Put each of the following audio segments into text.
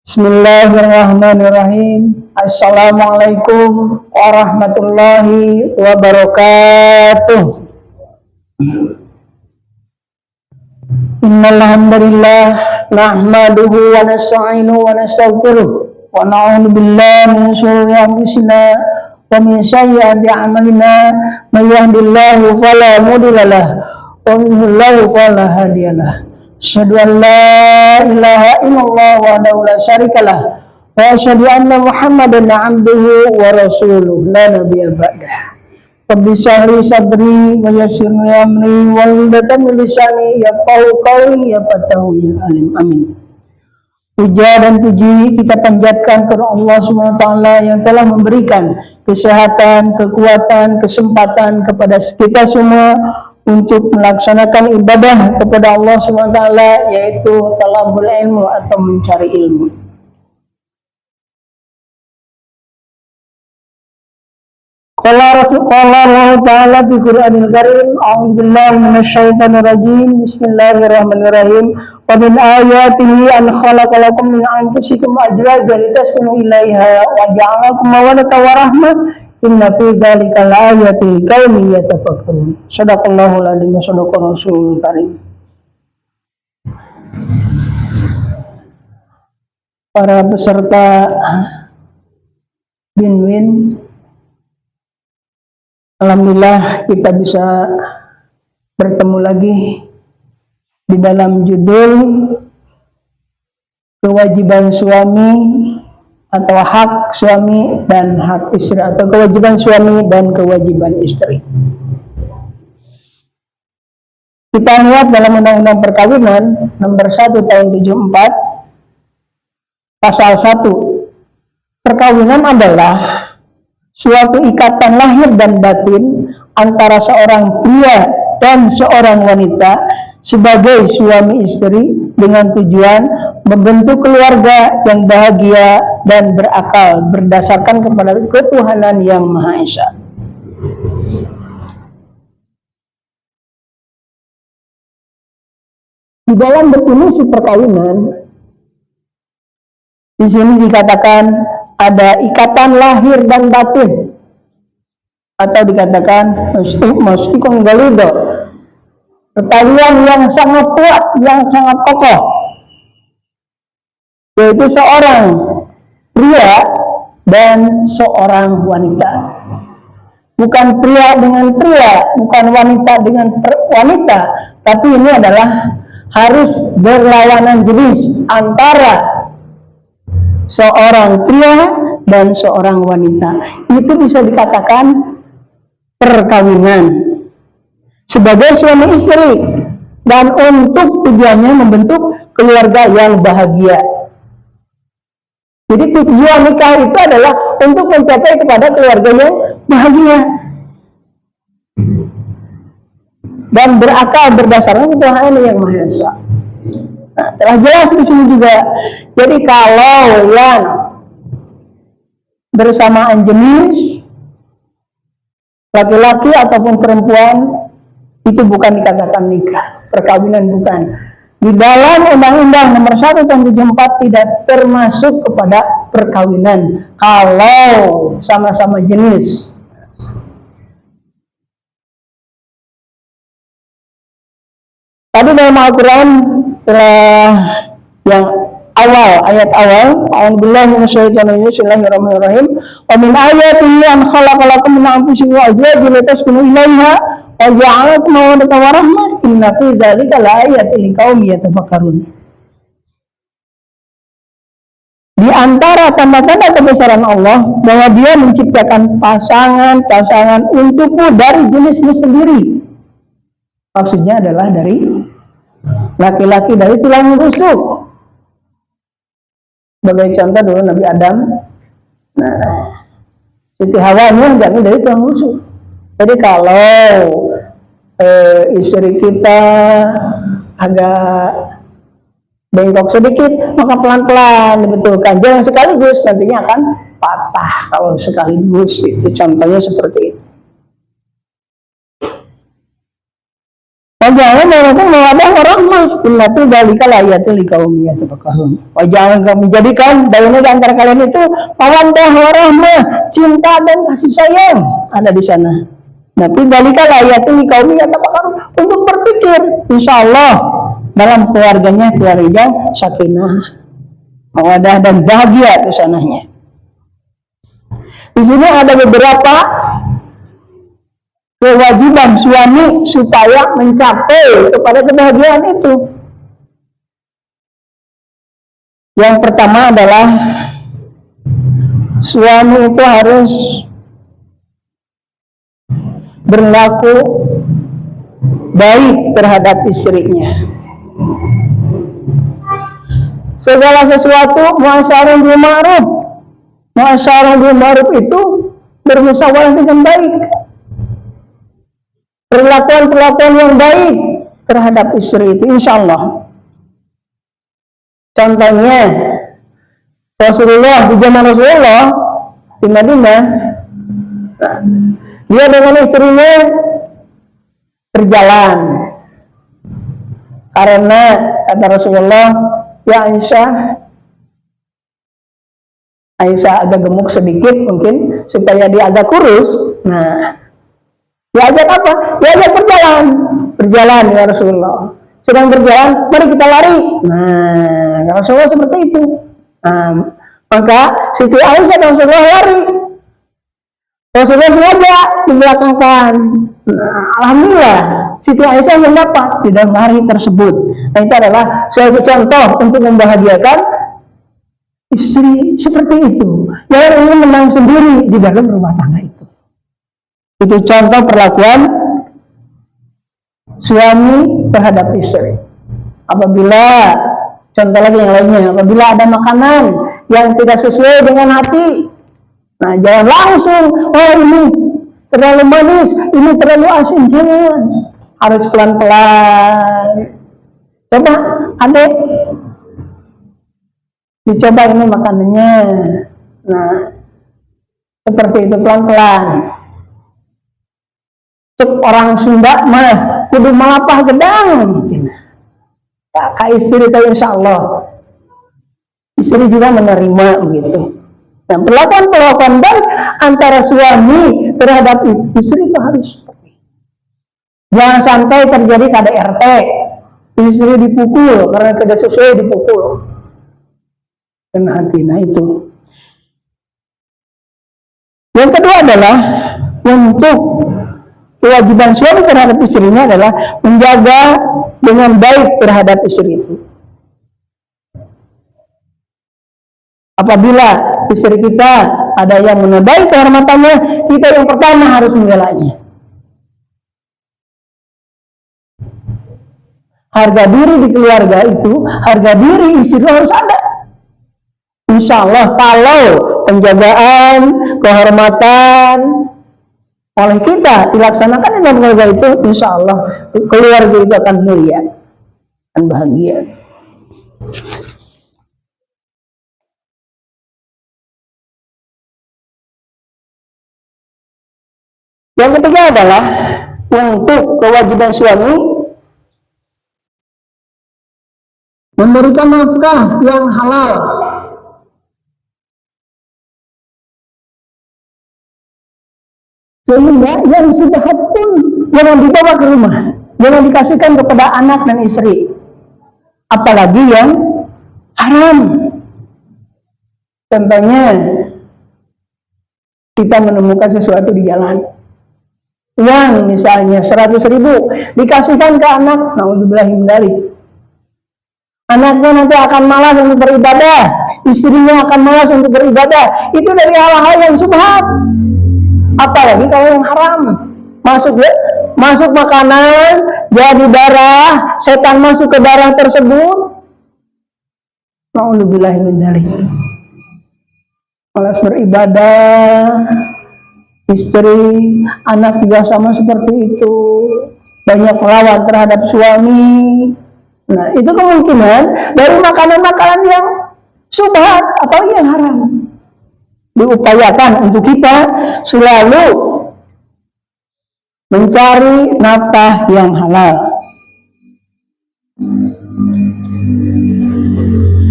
Bismillahirrahmanirrahim. Assalamualaikum warahmatullahi wabarakatuh. Innal hamdalillah nahmaduhu wa nasta'inuhu wa nastaghfiruh wa na'udzu billahi min shururi anfusina wa min sayyiati a'malina may yahdihillahu fala mudilla lahu wa may yudlil fala hadiya lahu. Asyhadu an la ilaha illallah wahdahu la syarikalah wa asyhadu anna Muhammadan abduhu wa rasuluh la nabiyya ba'dah. Rabbi shrah sadri wa yassir li amri wahlul 'uqdatam min lisani yafqahu qawli ya fatahu ya alim. Amin. Puja dan puji kita panjatkan kepada Allah Subhanahu wa taala yang telah memberikan kesehatan, kekuatan, kesempatan kepada kita semua untuk melaksanakan ibadah kepada Allah Subhanahu wa taala, yaitu talabul ilmu atau mencari ilmu. Qala Allah taala fi Qur'anil Karim, a'udzubillahi minasyaitonir rajim. Bismillahirrahmanirrahim. Wa min ayatihi an khalaqalakum min anfusikum azwajan litaskunu ilaiha wa ja'alakum mawaddatan wa rahmah. Inna fi dzalika laayatin liqaumin yatafakkarun. Shadaqallahul adzim wa shadaqa rasulul karim. Para peserta Binwin, alhamdulillah kita bisa bertemu lagi di dalam judul kewajiban suami atau hak suami dan hak istri, atau kewajiban suami dan kewajiban istri. Kita lihat dalam Undang-Undang Perkawinan nomor 1 tahun 74 pasal 1. Perkawinan adalah suatu ikatan lahir dan batin antara seorang pria dan seorang wanita sebagai suami istri dengan tujuan membentuk keluarga yang bahagia dan berakal berdasarkan kepada ketuhanan yang Maha Esa. Di dalam definisi perkawinan, di sini dikatakan ada ikatan lahir dan batin, atau dikatakan musyikun galido, perkawinan yang sangat kuat, yang sangat kokoh, yaitu seorang pria dan seorang wanita. Bukan pria dengan pria, bukan wanita dengan wanita, tapi ini adalah harus berlawanan jenis antara seorang pria dan seorang wanita. Itu bisa dikatakan perkawinan sebagai suami istri, dan untuk tujuannya membentuk keluarga yang bahagia. Jadi tujuan nikah itu adalah untuk mencapai kepada keluarga yang bahagia dan berakal berdasarkan ketuhanan yang Maha Esa. Nah, telah jelas di sini juga. Jadi kalau yang bersamaan jenis laki-laki ataupun perempuan itu bukan dikatakan nikah, perkawinan bukan. Di dalam Undang-Undang nomor 1 tahun 74 tidak termasuk kepada perkawinan kalau sama-sama jenis. Tadi dalam Al-Quran telah yang awal, ayat awal, a'udzubillahi minasyaitonir rajim, bismillahirrahmanirrahim. Wa min ayatihi an khalaqalakum min anfusikum azwajan litaskunu ilaiha wa ja'alakum mawaddatan wa rahmah. Inna fi dzalika laayatin liqaumin yatafakkarun. Di antara tanda-tanda kebesaran Allah bahwa Dia menciptakan pasangan-pasangan untukmu dari jenismu sendiri. Maksudnya adalah dari laki-laki dari tulang rusuk. Sebagai contoh dulu Nabi Adam, nah, Siti Hawa ini diambil dari tulang rusuk. Jadi kalau istri kita agak bengkok sedikit, maka pelan-pelan dibetulkan. Jangan sekaligus, nantinya akan patah kalau sekaligus. Itu contohnya seperti itu. Waja'alna bainakum mawaddah warahmah illa fi dzalika laayatil liqaumin yatafakkarun. Waja'alna kami jadikan baina di antara kalian itu mawaddah warahmah, cinta dan kasih sayang ada di sana. Tapi dzalika laayatil liqaumin yatafakkarun, untuk berpikir insyaallah dalam keluarganya keluarga sakinah, mawaddah dan bahagia ke sananya. Di sini ada beberapa kewajiban suami supaya mencapai kepada kebahagiaan itu. Yang pertama adalah suami itu harus berlaku baik terhadap istrinya. Segala sesuatu muasyarah bil ma'ruf. Muasyarah bil ma'ruf itu bermusyawarah dengan baik. Perlakuan-perlakuan yang baik terhadap istri itu insya Allah. Contohnya Rasulullah, di zaman Rasulullah di Madinah, dia dengan istrinya berjalan karena kata Rasulullah, ya Aisyah agak gemuk sedikit mungkin supaya dia agak kurus. Nah, diajak apa? Diajak berjalan ya Rasulullah. Sedang berjalan, mari kita lari. Nah, Rasulullah seperti itu. Nah, maka Siti Aisyah dan Rasulullah lari. Rasulullah sengaja dibelakangkan. Nah, alhamdulillah Siti Aisyah yang dapat di dalam hari tersebut. Nah, itu adalah suatu contoh untuk membahagiakan istri seperti itu. Jangan ingin menang sendiri di dalam rumah tangga itu. Itu contoh perlakuan suami terhadap istri. Apabila, contoh lagi yang lainnya, apabila ada makanan yang tidak sesuai dengan hati, nah jangan langsung, oh ini terlalu manis, ini terlalu asin, jangan. Harus pelan-pelan. Coba adek, dicoba ini makanannya. Nah, seperti itu pelan-pelan. Orang Sunda mah kudu malapah gedang. Ya, kak istri itu insya Allah istri juga menerima begitu. Nah, perlakuan baik antara suami terhadap istri itu harus seperti. Jangan sampai terjadi KDRT, istri dipukul karena tidak sesuai dipukul. Kena hati, nah itu. Yang kedua adalah untuk kewajiban suami terhadap istrinya adalah menjaga dengan baik terhadap istri itu. Apabila istri kita ada yang menodai kehormatannya, kita yang pertama harus membelanya. Harga diri di keluarga itu, harga diri istri harus ada. Insya Allah kalau penjagaan kehormatan oleh kita dilaksanakan di dalam keluarga itu, insya Allah keluarga itu akan mulia dan bahagia. Yang ketiga adalah untuk kewajiban suami memberikan nafkah yang halal. Sehingga yang sudah pun jangan dibawa ke rumah, jangan dikasihkan kepada anak dan istri, apalagi yang haram. Contohnya kita menemukan sesuatu di jalan, uang misalnya 100.000 dikasihkan ke anak, naudzubillah min dzalik. Anaknya nanti akan malas untuk beribadah, istrinya akan malas untuk beribadah. Itu dari hal-hal yang subhat. Apalagi kalau yang haram, masuk makanan jadi darah, setan masuk ke darah tersebut. Naudzubillah min dzalik. Malas beribadah, istri, anak juga sama seperti itu. Banyak melawan terhadap suami. Nah, itu kemungkinan dari makanan-makanan yang subhat, apalagi yang haram. Diupayakan untuk kita selalu mencari nafkah yang halal.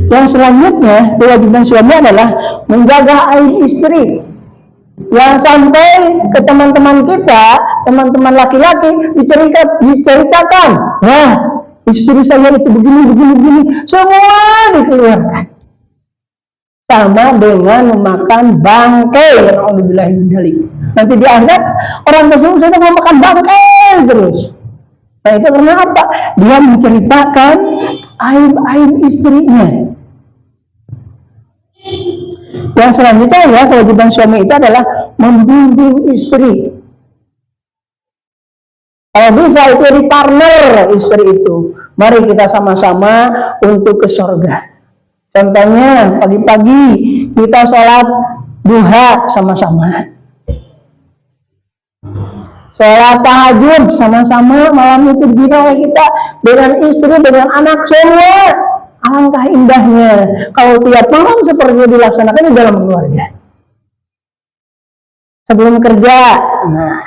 Yang selanjutnya, kewajiban suami adalah menjaga aib istri. Yang sampai ke teman-teman kita, teman-teman laki-laki diceritakan, wah istri saya itu begini, semua dikeluarkan. Sama dengan memakan bangkai, naudzubillah min dzalik. Nanti di akhirat orang tersebut sudah memakan bangkai terus. Nah itu karena apa? Dia menceritakan aib-aib istrinya. Yang selanjutnya ya, kewajiban suami itu adalah membimbing istri. Kalau bisa itu di partner istri itu. Mari kita sama-sama untuk ke surga. Contohnya pagi-pagi kita sholat duha sama-sama. Sholat tahajud sama-sama, malam itu dibina oleh kita dengan istri, dengan anak semua. Alangkah indahnya kalau tiap malam seperti dilaksanakan di dalam keluarga. Sebelum kerja, nah,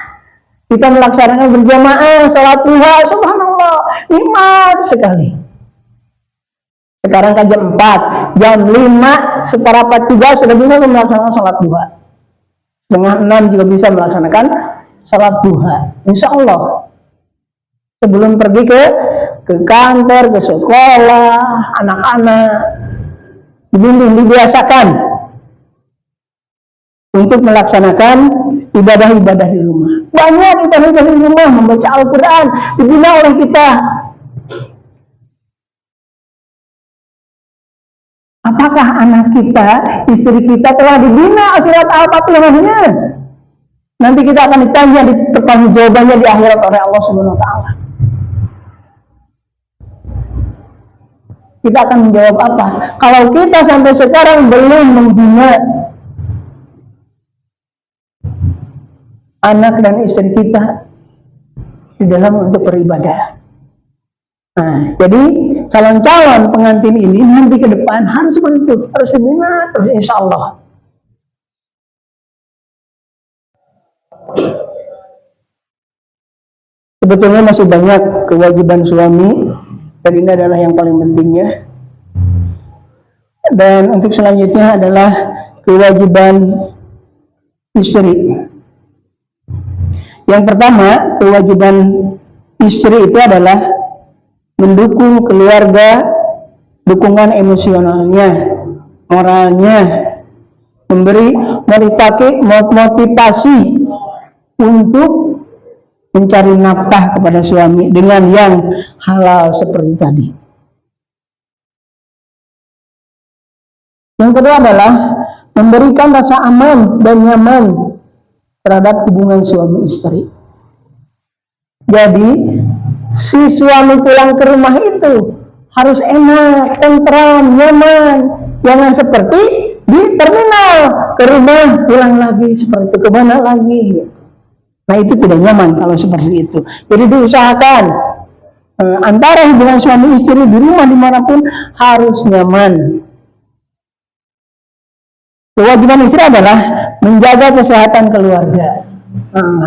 kita melaksanakan berjamaah sholat duha, subhanallah, nikmat sekali. Sekarang kan jam 4, jam 5 seperempat juga sudah bisa melaksanakan sholat duha. Setengah 6 juga bisa melaksanakan sholat duha, insya Allah. Sebelum pergi ke kantor, ke sekolah, anak-anak dibimbing, dibiasakan untuk melaksanakan ibadah-ibadah di rumah. Banyak ibadah-ibadah di rumah, membaca Al-Quran dibina oleh kita. Apakah anak kita, istri kita telah dibina surat Al-Fatihahnya? Nanti kita akan ditanya, pertanggungjawabannya di akhirat oleh Allah Subhanahu wa taala. Kita akan menjawab apa? Kalau kita sampai sekarang belum membina anak dan istri kita di dalam untuk beribadah. Nah, jadi calon-calon pengantin ini nanti ke depan harus seperti itu, harus dibina terus insya Allah. Sebetulnya masih banyak kewajiban suami, dan ini adalah yang paling pentingnya. Dan untuk selanjutnya adalah kewajiban istri. Yang pertama, kewajiban istri itu adalah mendukung keluarga, dukungan emosionalnya, moralnya, memberi motivasi untuk mencari nafkah kepada suami dengan yang halal seperti tadi. Yang kedua adalah memberikan rasa aman dan nyaman terhadap hubungan suami istri. Jadi si suami pulang ke rumah itu harus enak, tentram, nyaman. Jangan seperti di terminal, ke rumah pulang lagi seperti itu, kemana lagi. Nah itu tidak nyaman kalau seperti itu. Jadi diusahakan antara hubungan suami istri di rumah dimanapun harus nyaman. Kewajiban istri adalah menjaga kesehatan keluarga.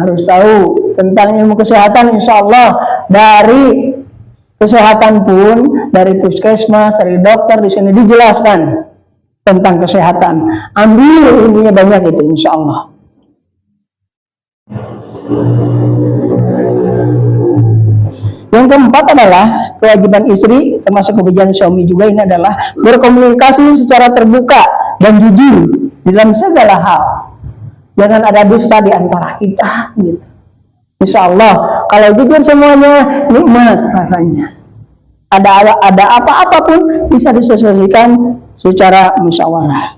Harus tahu tentang ilmu kesehatan, insya Allah dari kesehatan pun, dari puskesmas, dari dokter di sini dijelaskan tentang kesehatan. Ambil ilmunya banyak itu, insya Allah. Yang keempat adalah kewajiban istri, termasuk kewajiban suami juga, ini adalah berkomunikasi secara terbuka dan jujur dalam segala hal. Jangan ada dusta di antara kita, gitu. Insya Allah, kalau jujur semuanya nikmat rasanya. Ada apa-apa pun bisa diselesaikan secara musyawarah.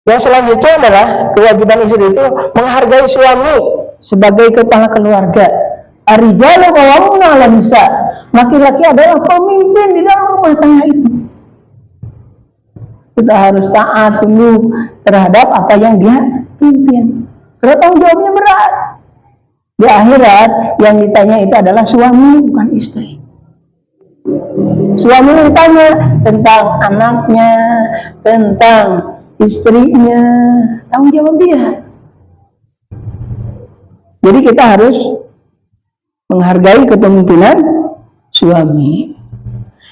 Yang selanjutnya adalah kewajiban istri itu menghargai suami sebagai kepala keluarga. Ar-rijalu qawwamuna 'alan nisa. Laki-laki adalah pemimpin di dalam rumah tangga itu. Kita harus taat, tunduk terhadap apa yang dia pimpin. Karena tanggung jawabnya berat. Di akhirat yang ditanya itu adalah suami, bukan istri. Suami ditanya tentang anaknya, tentang istrinya, tanggung jawab dia. Jadi kita harus menghargai kepemimpinan suami.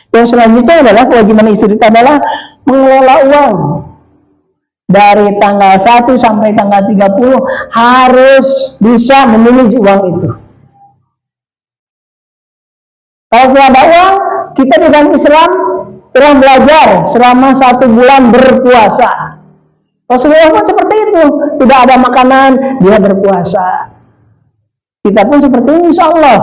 Yang selanjutnya adalah kewajiban istri adalah mengelola uang. Dari tanggal 1 sampai tanggal 30 harus bisa memilih uang itu. Kalau tidak ada uang, kita di dalam Islam telah belajar selama 1 bulan berpuasa. Rasulullah pun seperti itu, tidak ada makanan, dia berpuasa. Kita pun seperti ini, insya Allah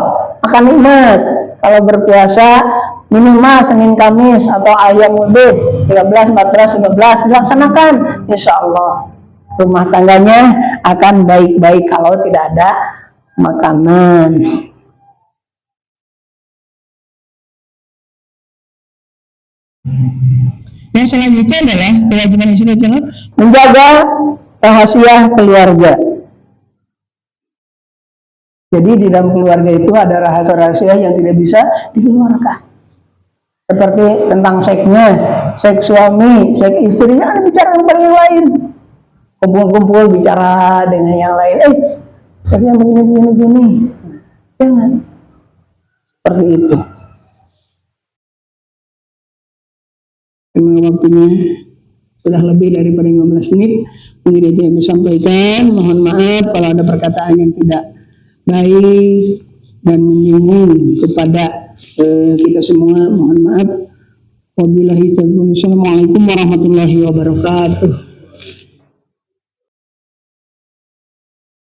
akan nikmat. Kalau berpuasa minimal Senin Kamis atau Ayyamul Bid 13, 14, 15 dilaksanakan, insya Allah rumah tangganya akan baik-baik kalau tidak ada makanan. Yang selanjutnya adalah kewajiban istri menjaga rahasia keluarga. Jadi di dalam keluarga itu ada rahasia-rahasia yang tidak bisa dikeluarkan. Seperti tentang seksnya, seks suami, seks istrinya, ada bicara dengan yang lain. Kumpul-kumpul bicara dengan yang lain. Seksnya begini. Jangan. Seperti itu. Memang waktunya sudah lebih daripada 15 menit. Mungkin itu yang bisa sampaikan. Mohon maaf kalau ada perkataan yang tidak baik dan menyinggung kepada kita semua. Mohon maaf. Wabillahi taufiq. Assalamualaikum warahmatullahi wabarakatuh.